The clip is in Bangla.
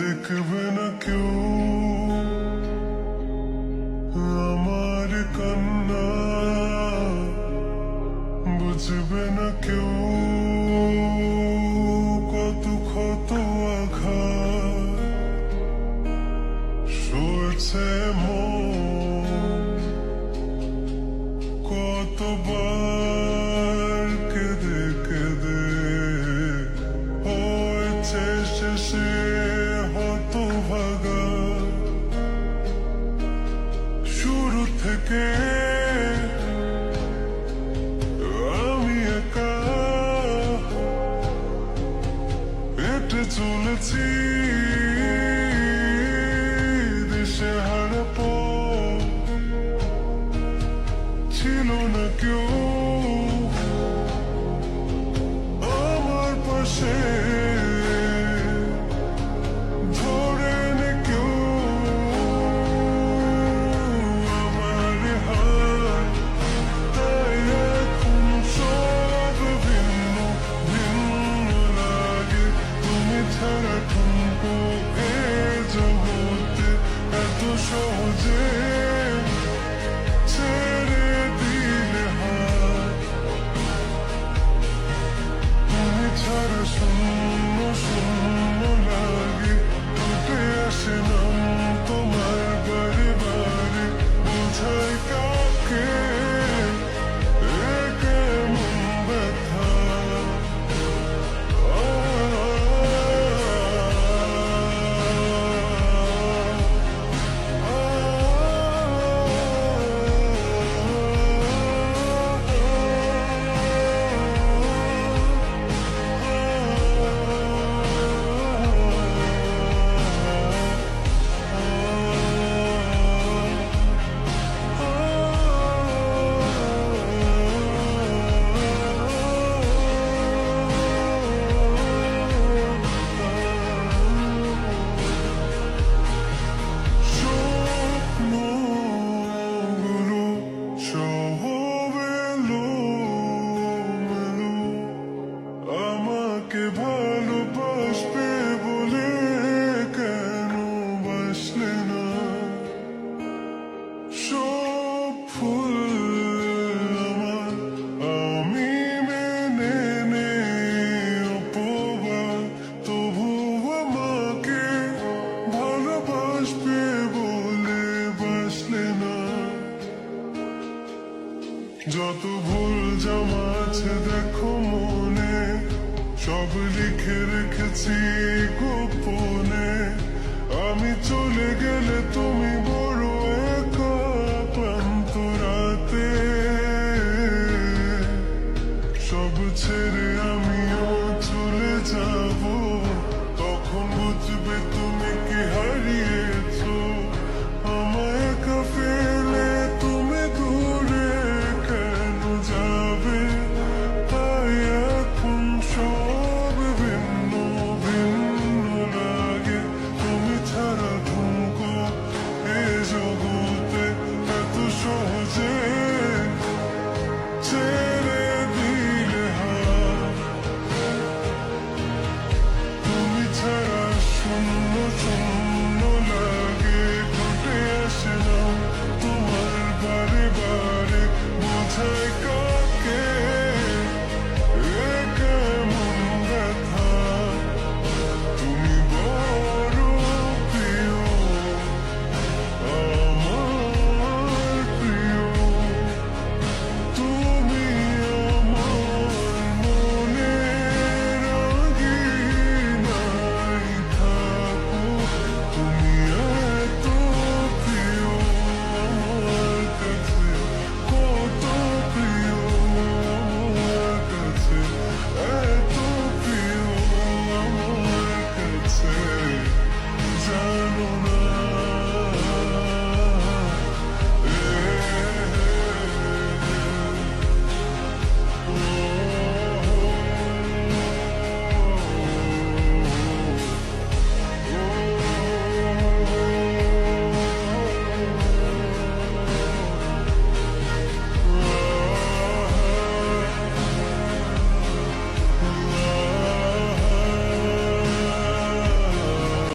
দেখবে না কেউ আমার কান্না, বুঝবে না কেউ কত ক্ষত আঘাত সয়েছে মন, কতবার কেঁদে কেঁদে হয়েছে শেষে হতভাগা। শুরু থেকে আমি একা হেঁটে চলেছি দেশে হারা পথ, ছিল না কেউ আমার পাশে, ধরে নে কেউ আমার হাত। তাই এখন সব ভিন্ন ভিন্ন লাগে, তুমি ছাড়া ঠুনকো এ জগতে এত সহজে ছেড়ে দিলে হাত। তুমি ছাড়া শূন্য শূন্য লাগে, উঠে আসে নাম তোমার বারে বারে, বোঝাই কাকে এ কেমন ব্যথা। স্বপ্নগুলো সব এলোমেলো, আমাকে ভালোবাসবে বলে কেন বাসলে না। সব ফুল আমার আমি মেনে নেই অপবাদ, তবু আমাকে ভালোবাসবে বলে বাসলে না। যত ভুল জমা আছে দেখো মনে, সব লিখে রেখেছি গোপনে। আমি চলে গেলে তো